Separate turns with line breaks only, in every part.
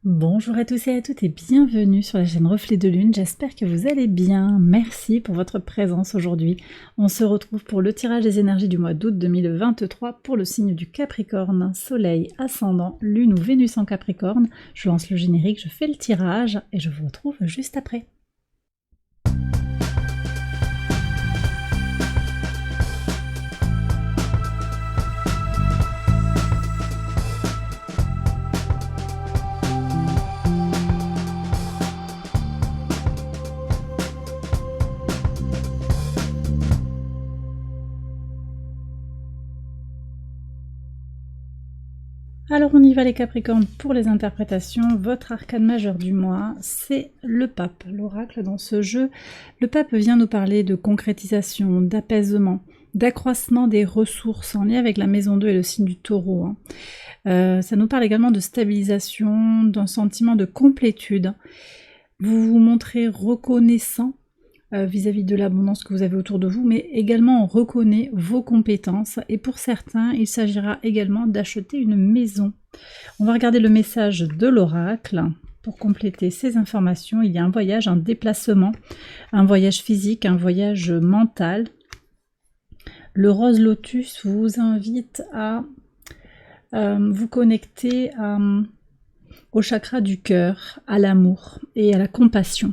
Bonjour à tous et à toutes et bienvenue sur la chaîne Reflet de Lune, j'espère que vous allez bien, merci pour votre présence aujourd'hui. On se retrouve pour le tirage des énergies du mois d'août 2023 pour le signe du Capricorne, Soleil, Ascendant, Lune ou Vénus en Capricorne. Je lance le générique, je fais le tirage et je vous retrouve juste après. Alors on y va les Capricornes pour les interprétations. Votre arcane majeur du mois, c'est le Pape, l'oracle dans ce jeu. Le Pape vient nous parler de concrétisation, d'apaisement, d'accroissement des ressources en lien avec la maison 2 et le signe du Taureau. Ça nous parle également de stabilisation, d'un sentiment de complétude. Vous vous montrez reconnaissant vis-à-vis de l'abondance que vous avez autour de vous, mais également on reconnaît vos compétences et pour certains, il s'agira également d'acheter une maison. On va regarder le message de l'oracle. Pour compléter ces informations, il y a un voyage, un déplacement, un voyage physique, un voyage mental. Le rose lotus vous invite à vous connecter au chakra du cœur, à l'amour et à la compassion.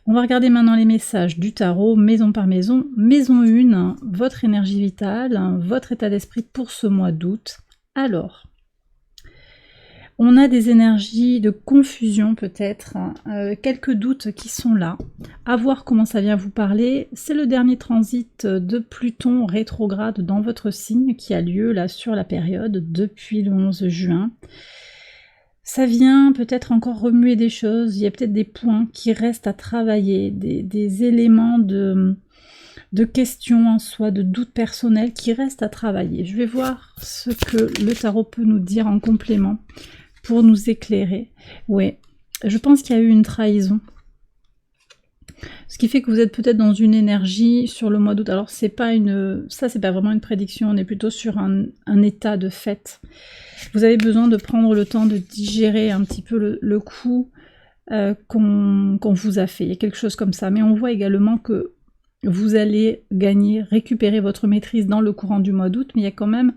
On va regarder maintenant les messages du tarot, maison par maison. Maison 1, votre énergie vitale, votre état d'esprit pour ce mois d'août. Alors, on a des énergies de confusion peut-être, quelques doutes qui sont là. À voir comment ça vient vous parler. C'est le dernier transit de Pluton rétrograde dans votre signe qui a lieu là sur la période depuis le 11 juin. Ça vient peut-être encore remuer des choses, il y a peut-être des points qui restent à travailler, des éléments de questions en soi, de doutes personnels qui restent à travailler. Je vais voir ce que le tarot peut nous dire en complément pour nous éclairer. Oui, je pense qu'il y a eu une trahison. Ce qui fait que vous êtes peut-être dans une énergie sur le mois d'août. Alors c'est pas vraiment une prédiction, on est plutôt sur un état de fait. Vous avez besoin de prendre le temps de digérer un petit peu le coup qu'on vous a fait. Il y a quelque chose comme ça. Mais on voit également que vous allez gagner, récupérer votre maîtrise dans le courant du mois d'août. Mais il y a quand même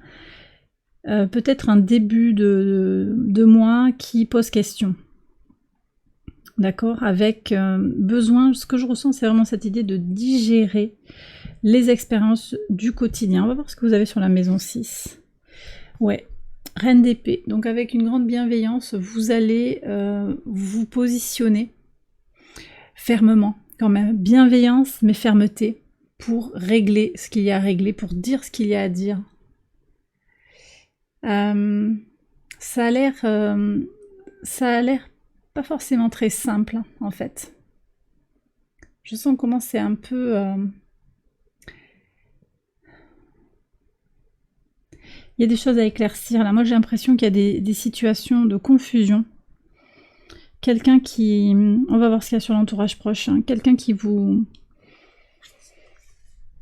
peut-être un début de mois qui pose question. D'accord, avec besoin, ce que je ressens, c'est vraiment cette idée de digérer les expériences du quotidien. On va voir ce que vous avez sur la maison 6. Ouais, Reine d'épée. Donc avec une grande bienveillance, vous allez vous positionner fermement, quand même. Bienveillance, mais fermeté, pour régler ce qu'il y a à régler, pour dire ce qu'il y a à dire. Ça a l'air pas forcément très simple, en fait. Je sens comment c'est un peu... Il y a des choses à éclaircir, là. Moi, j'ai l'impression qu'il y a des situations de confusion. Quelqu'un qui... On va voir ce qu'il y a sur l'entourage proche. Hein. Quelqu'un qui vous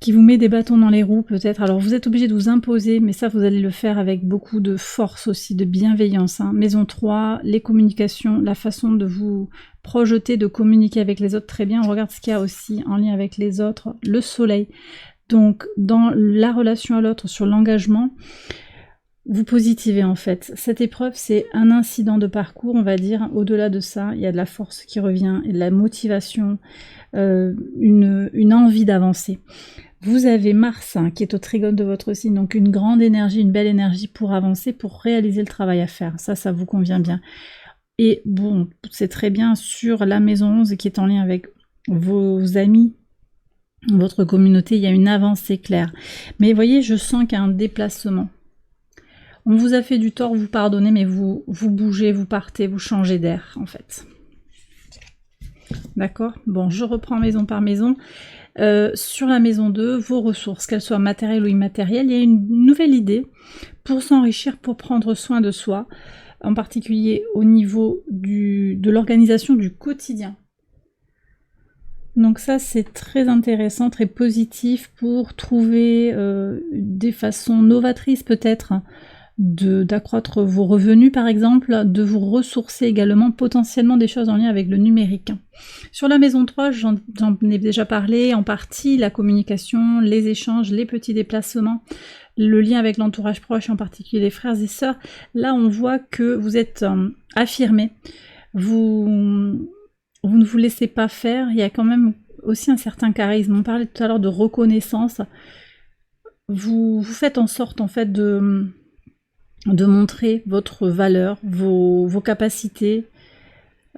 met des bâtons dans les roues, peut-être. Alors, vous êtes obligé de vous imposer, mais ça, vous allez le faire avec beaucoup de force aussi, de bienveillance. Hein. Maison 3, les communications, la façon de vous projeter, de communiquer avec les autres, très bien. On regarde ce qu'il y a aussi en lien avec les autres. Le soleil. Donc, dans la relation à l'autre, sur l'engagement, vous positivez en fait. Cette épreuve, c'est un incident de parcours, on va dire. Au-delà de ça, il y a de la force qui revient, et de la motivation, une envie d'avancer. Vous avez Mars hein, qui est au trigone de votre signe, donc une grande énergie, une belle énergie pour avancer, pour réaliser le travail à faire. Ça vous convient bien. Et bon, c'est très bien sur la maison 11 qui est en lien avec vos amis, votre communauté, il y a une avancée claire. Mais vous voyez, je sens qu'il y a un déplacement. On vous a fait du tort, vous pardonnez, mais vous bougez, vous partez, vous changez d'air, en fait. D'accord? Bon, je reprends maison par maison. Sur la maison 2, vos ressources, qu'elles soient matérielles ou immatérielles, il y a une nouvelle idée pour s'enrichir, pour prendre soin de soi, en particulier au niveau de l'organisation du quotidien. Donc ça, c'est très intéressant, très positif pour trouver des façons novatrices peut-être d'accroître vos revenus par exemple, de vous ressourcer également, potentiellement des choses en lien avec le numérique. Sur la maison 3, j'en ai déjà parlé en partie, la communication, les échanges, les petits déplacements, le lien avec l'entourage proche, en particulier les frères et sœurs. Là on voit que vous êtes affirmé, vous ne vous laissez pas faire, il y a quand même aussi un certain charisme. On parlait tout à l'heure de reconnaissance. Vous faites en sorte en fait de montrer votre valeur, vos capacités,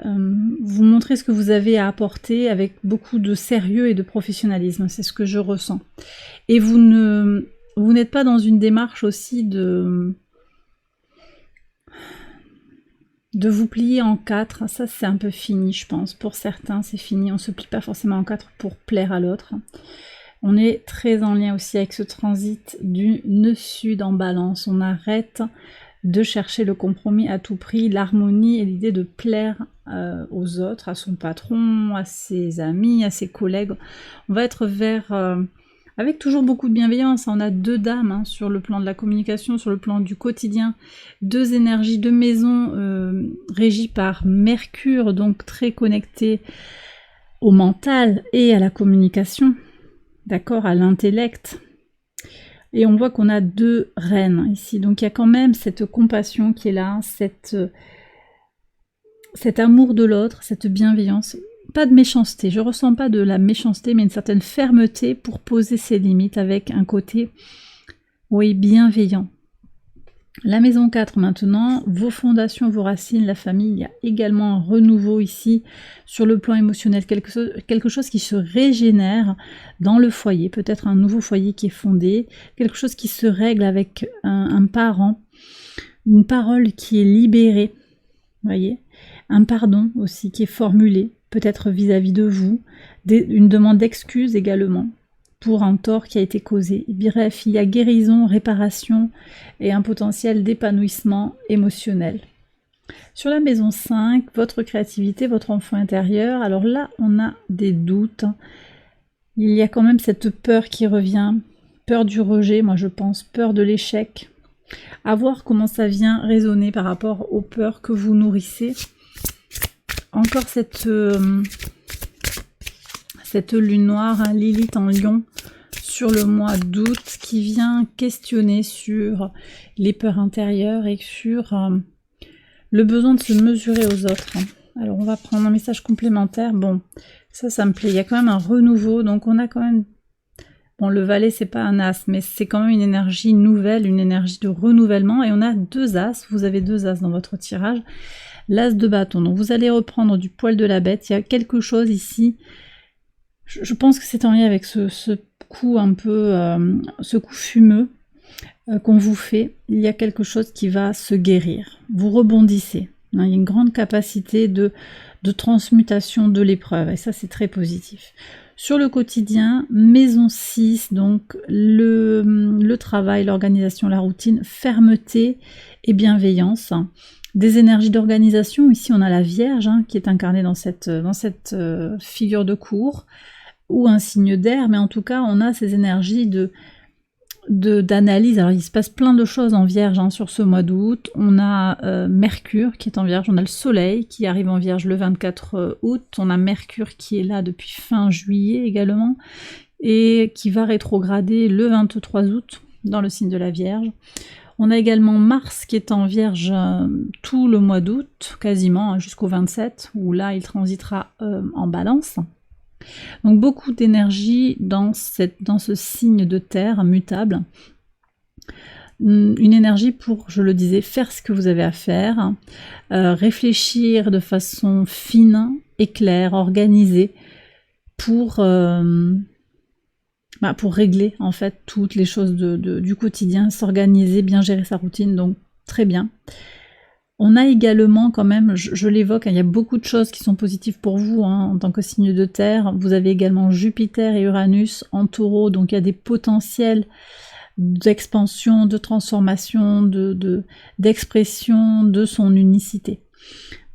vous montrez ce que vous avez à apporter avec beaucoup de sérieux et de professionnalisme, c'est ce que je ressens. Et vous n'êtes pas dans une démarche aussi de vous plier en quatre, ça c'est un peu fini je pense, pour certains c'est fini, on se plie pas forcément en quatre pour plaire à l'autre. On est très en lien aussi avec ce transit du nœud-sud en balance, on arrête de chercher le compromis à tout prix, l'harmonie et l'idée de plaire aux autres, à son patron, à ses amis, à ses collègues. On va être avec toujours beaucoup de bienveillance. On a deux dames hein, sur le plan de la communication, sur le plan du quotidien, deux énergies de maison régies par Mercure, donc très connectées au mental et à la communication, d'accord, à l'intellect. Et on voit qu'on a deux reines ici, donc il y a quand même cette compassion qui est là, cet amour de l'autre, cette bienveillance. Pas de méchanceté, je ressens pas de la méchanceté, mais une certaine fermeté pour poser ses limites avec un côté, oui, bienveillant. La maison 4 maintenant, vos fondations, vos racines, la famille, il y a également un renouveau ici sur le plan émotionnel, quelque chose qui se régénère dans le foyer, peut-être un nouveau foyer qui est fondé, quelque chose qui se règle avec un parent, une parole qui est libérée, voyez, un pardon aussi qui est formulé, peut-être vis-à-vis de vous, une demande d'excuse également, pour un tort qui a été causé. Bref, il y a guérison, réparation et un potentiel d'épanouissement émotionnel. Sur la maison 5, votre créativité, votre enfant intérieur, alors là, on a des doutes. Il y a quand même cette peur qui revient, peur du rejet, moi je pense, peur de l'échec. À voir comment ça vient résonner par rapport aux peurs que vous nourrissez. Encore cette lune noire, hein, Lilith en lion, sur le mois d'août, qui vient questionner sur les peurs intérieures et sur le besoin de se mesurer aux autres. Alors on va prendre un message complémentaire. Bon, ça me plaît. Il y a quand même un renouveau, donc on a quand même... Bon, le valet, c'est pas un as, mais c'est quand même une énergie nouvelle, une énergie de renouvellement. Et on a deux as, vous avez deux as dans votre tirage. L'as de bâton, donc vous allez reprendre du poil de la bête. Il y a quelque chose ici... Je pense que c'est en lien avec ce coup un peu, ce coup fumeux qu'on vous fait. Il y a quelque chose qui va se guérir. Vous rebondissez. Il y a une grande capacité de transmutation de l'épreuve. Et ça, c'est très positif. Sur le quotidien, maison 6, donc le travail, l'organisation, la routine, fermeté et bienveillance. Des énergies d'organisation. Ici, on a la Vierge hein, qui est incarnée dans cette figure de cour, ou un signe d'air, mais en tout cas, on a ces énergies d'analyse. Alors, il se passe plein de choses en Vierge hein, sur ce mois d'août. On a Mercure qui est en Vierge, on a le Soleil qui arrive en Vierge le 24 août, on a Mercure qui est là depuis fin juillet également, et qui va rétrograder le 23 août dans le signe de la Vierge. On a également Mars qui est en Vierge tout le mois d'août, quasiment jusqu'au 27, où là il transitera en Balance. Donc beaucoup d'énergie dans ce signe de terre mutable. Une énergie pour, je le disais, faire ce que vous avez à faire, réfléchir de façon fine et claire, organisée, pour régler en fait toutes les choses du quotidien, s'organiser, bien gérer sa routine, donc très bien. On a également quand même, je l'évoque, il y a beaucoup de choses qui sont positives pour vous hein, en tant que signe de terre. Vous avez également Jupiter et Uranus en taureau, donc il y a des potentiels d'expansion, de transformation, d'expression de son unicité.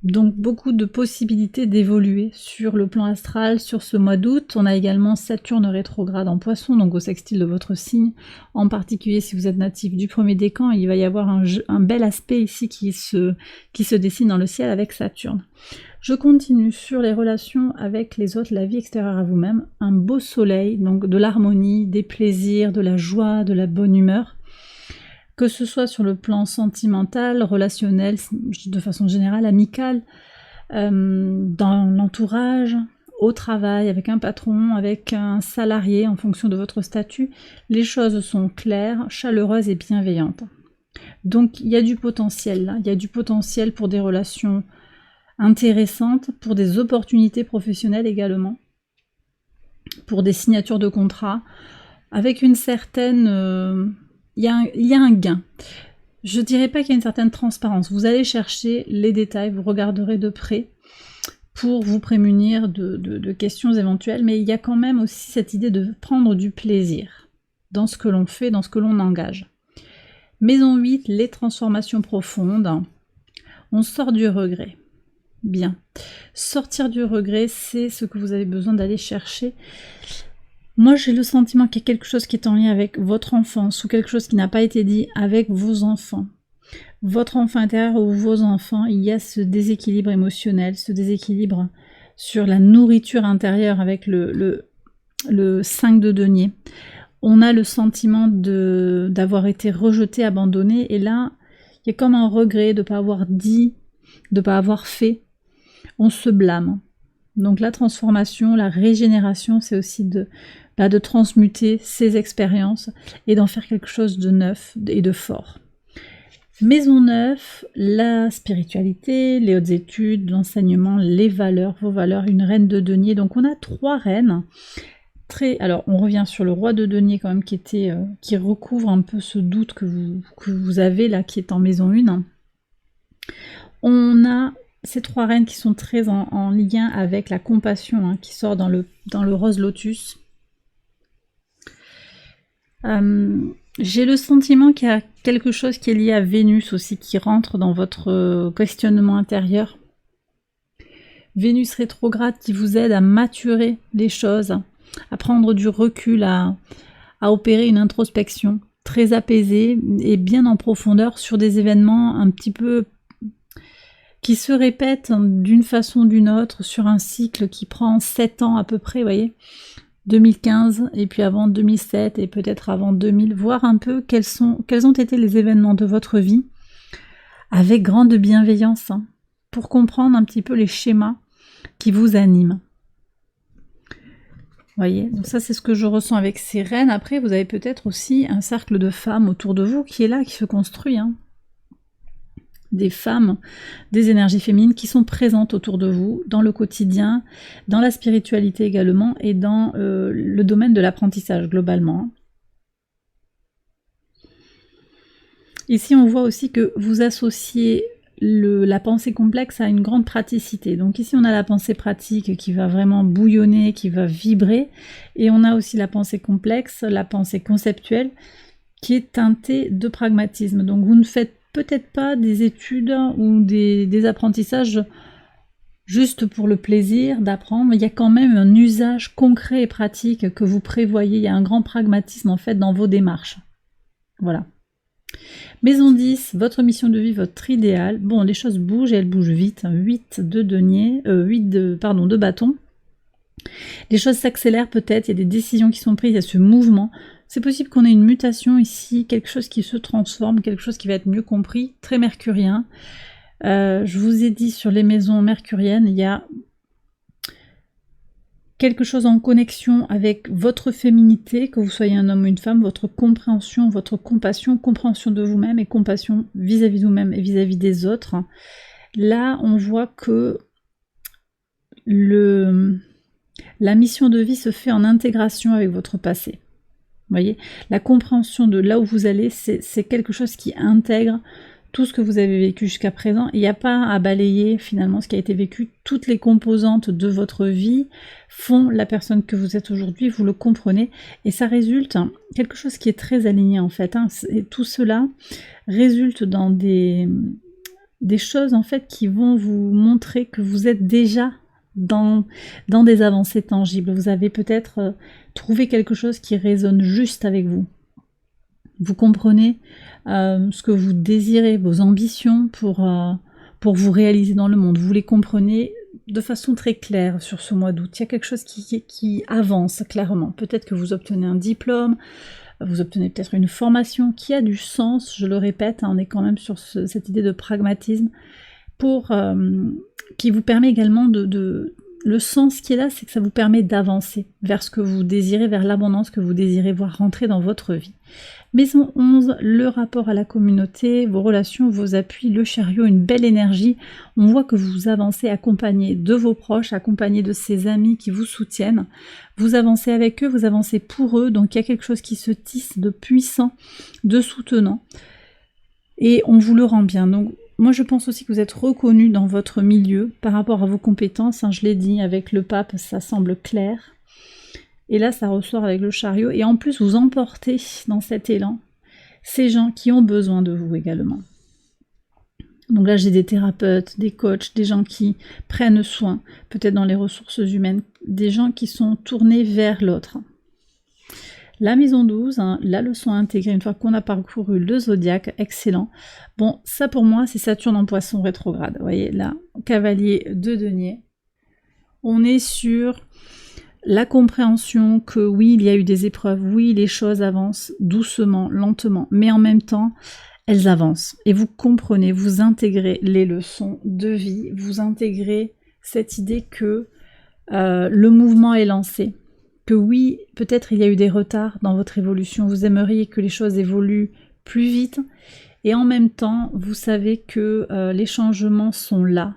Donc beaucoup de possibilités d'évoluer sur le plan astral sur ce mois d'août. On a également Saturne rétrograde en Poisson, donc au sextile de votre signe. En particulier si vous êtes natif du premier décan, il va y avoir un bel aspect ici qui se dessine dans le ciel avec Saturne. Je continue sur les relations avec les autres, la vie extérieure à vous-même. Un beau soleil, donc de l'harmonie, des plaisirs, de la joie, de la bonne humeur. Que ce soit sur le plan sentimental, relationnel, de façon générale, amical, dans l'entourage, au travail, avec un patron, avec un salarié, en fonction de votre statut, les choses sont claires, chaleureuses et bienveillantes. Donc il y a du potentiel là, il y a du potentiel pour des relations intéressantes, pour des opportunités professionnelles également, pour des signatures de contrats, avec une certaine... il y a un gain. Je dirais pas qu'il y a une certaine transparence. Vous allez chercher les détails, vous regarderez de près pour vous prémunir de questions éventuelles, mais il y a quand même aussi cette idée de prendre du plaisir dans ce que l'on fait, dans ce que l'on engage. Maison 8, les transformations profondes. On sort du regret. Bien. Sortir du regret, c'est ce que vous avez besoin d'aller chercher. Moi, j'ai le sentiment qu'il y a quelque chose qui est en lien avec votre enfance ou quelque chose qui n'a pas été dit avec vos enfants. Votre enfant intérieur ou vos enfants, il y a ce déséquilibre émotionnel, ce déséquilibre sur la nourriture intérieure avec le 5 de denier. On a le sentiment d'avoir été rejeté, abandonné, et là, il y a comme un regret de ne pas avoir dit, de ne pas avoir fait. On se blâme. Donc la transformation, la régénération, c'est aussi de transmuter ces expériences et d'en faire quelque chose de neuf et de fort. Maison 9, la spiritualité, les hautes études, l'enseignement, les valeurs, vos valeurs, une reine de denier. Donc on a 3 reines. Alors on revient sur le roi de denier quand même qui recouvre un peu ce doute que vous avez là, qui est en maison 1. On a ces 3 reines qui sont très en lien avec la compassion, hein, qui sort dans le rose lotus. J'ai le sentiment qu'il y a quelque chose qui est lié à Vénus aussi, qui rentre dans votre questionnement intérieur. Vénus rétrograde qui vous aide à maturer les choses, à prendre du recul, à opérer une introspection très apaisée et bien en profondeur sur des événements un petit peu qui se répètent d'une façon ou d'une autre sur un cycle qui prend 7 ans à peu près, vous voyez, 2015 et puis avant 2007 et peut-être avant 2000, voir un peu quels ont été les événements de votre vie avec grande bienveillance, hein, pour comprendre un petit peu les schémas qui vous animent. Vous voyez, donc ça c'est ce que je ressens avec ces reines. Après vous avez peut-être aussi un cercle de femmes autour de vous qui est là, qui se construit, hein. Des femmes, des énergies féminines qui sont présentes autour de vous, dans le quotidien, dans la spiritualité également, et dans le domaine de l'apprentissage globalement. Ici on voit aussi que vous associez la pensée complexe à une grande praticité. Donc ici on a la pensée pratique qui va vraiment bouillonner, qui va vibrer, et on a aussi la pensée complexe, la pensée conceptuelle, qui est teintée de pragmatisme. Donc vous ne faites peut-être pas des études ou des apprentissages juste pour le plaisir d'apprendre, mais il y a quand même un usage concret et pratique que vous prévoyez. Il y a un grand pragmatisme en fait dans vos démarches. Voilà. Maison 10, votre mission de vie, votre idéal. Bon, les choses bougent et elles bougent vite. 8 de denier, 8 de bâton. Les choses s'accélèrent peut-être, il y a des décisions qui sont prises, il y a ce mouvement. C'est possible qu'on ait une mutation ici, quelque chose qui se transforme, quelque chose qui va être mieux compris, très mercurien. Je vous ai dit sur les maisons mercuriennes, il y a quelque chose en connexion avec votre féminité, que vous soyez un homme ou une femme, votre compréhension, votre compassion, compréhension de vous-même et compassion vis-à-vis de vous-même et vis-à-vis des autres. Là, on voit que la mission de vie se fait en intégration avec votre passé. Vous voyez, la compréhension de là où vous allez, c'est quelque chose qui intègre tout ce que vous avez vécu jusqu'à présent. Il n'y a pas à balayer finalement ce qui a été vécu. Toutes les composantes de votre vie font la personne que vous êtes aujourd'hui, vous le comprenez. Et ça résulte quelque chose qui est très aligné en fait. Et tout cela résulte dans des choses en fait qui vont vous montrer que vous êtes déjà dans des avancées tangibles. Vous avez peut-être trouvé quelque chose qui résonne juste avec vous. Vous comprenez ce que vous désirez, vos ambitions pour vous réaliser dans le monde. Vous les comprenez de façon très claire sur ce mois d'août. Il y a quelque chose qui avance clairement. Peut-être que vous obtenez un diplôme, vous obtenez peut-être une formation qui a du sens, je le répète, on est quand même sur cette idée de pragmatisme, qui vous permet également le sens qui est là, c'est que ça vous permet d'avancer vers ce que vous désirez, vers l'abondance que vous désirez voir rentrer dans votre vie. Maison 11, le rapport à la communauté, vos relations, vos appuis, le chariot, une belle énergie. On voit que vous avancez accompagné de vos proches, accompagné de ces amis qui vous soutiennent. Vous avancez avec eux, vous avancez pour eux, donc il y a quelque chose qui se tisse de puissant, de soutenant. Et on vous le rend bien. Donc moi je pense aussi que vous êtes reconnu dans votre milieu par rapport à vos compétences. Je l'ai dit, avec le pape, ça semble clair. Et là, ça ressort avec le chariot. Et en plus, vous emportez dans cet élan ces gens qui ont besoin de vous également. Donc là, j'ai des thérapeutes, des coachs, des gens qui prennent soin, peut-être dans les ressources humaines, des gens qui sont tournés vers l'autre. La maison 12, la leçon intégrée, une fois qu'on a parcouru le zodiaque, excellent. Bon, ça pour moi, c'est Saturne en Poisson rétrograde. Vous voyez, là, cavalier de denier. On est sur la compréhension que oui, il y a eu des épreuves, oui, les choses avancent doucement, lentement, mais en même temps, elles avancent. Et vous comprenez, vous intégrez les leçons de vie, vous intégrez cette idée que le mouvement est lancé, que oui, peut-être il y a eu des retards dans votre évolution, vous aimeriez que les choses évoluent plus vite, et en même temps, vous savez que les changements sont là,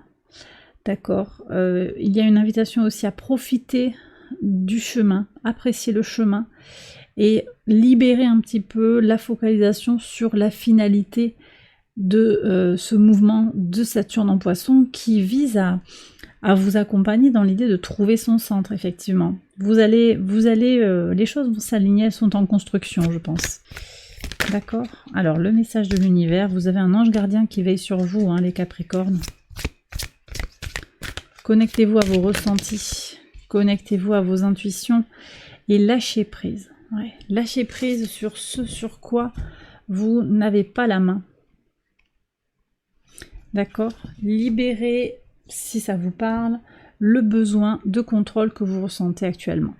d'accord. Il y a une invitation aussi à profiter du chemin, apprécier le chemin et libérer un petit peu la focalisation sur la finalité de ce mouvement de Saturne en Poisson qui vise à vous accompagner dans l'idée de trouver son centre, effectivement. Vous allez les choses vont s'aligner, elles sont en construction, je pense. D'accord. Alors, le message de l'univers, vous avez un ange gardien qui veille sur vous, les Capricornes. Connectez-vous à vos ressentis. Connectez-vous à vos intuitions et lâchez prise. Ouais, lâchez prise sur ce sur quoi vous n'avez pas la main. D'accord? Libérez, si ça vous parle, le besoin de contrôle que vous ressentez actuellement.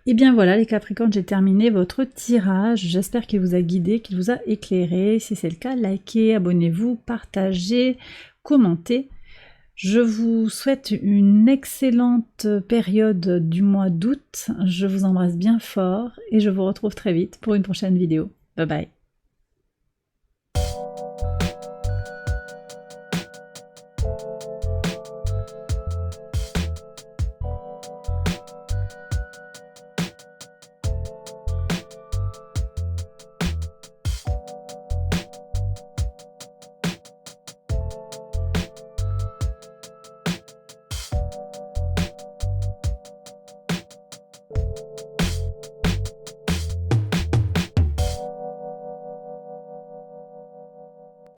Et bien voilà les Capricornes, j'ai terminé votre tirage. J'espère qu'il vous a guidé, qu'il vous a éclairé. Si c'est le cas, likez, abonnez-vous, partagez, commentez. Je vous souhaite une excellente période du mois d'août. Je vous embrasse bien fort et je vous retrouve très vite pour une prochaine vidéo. Bye bye.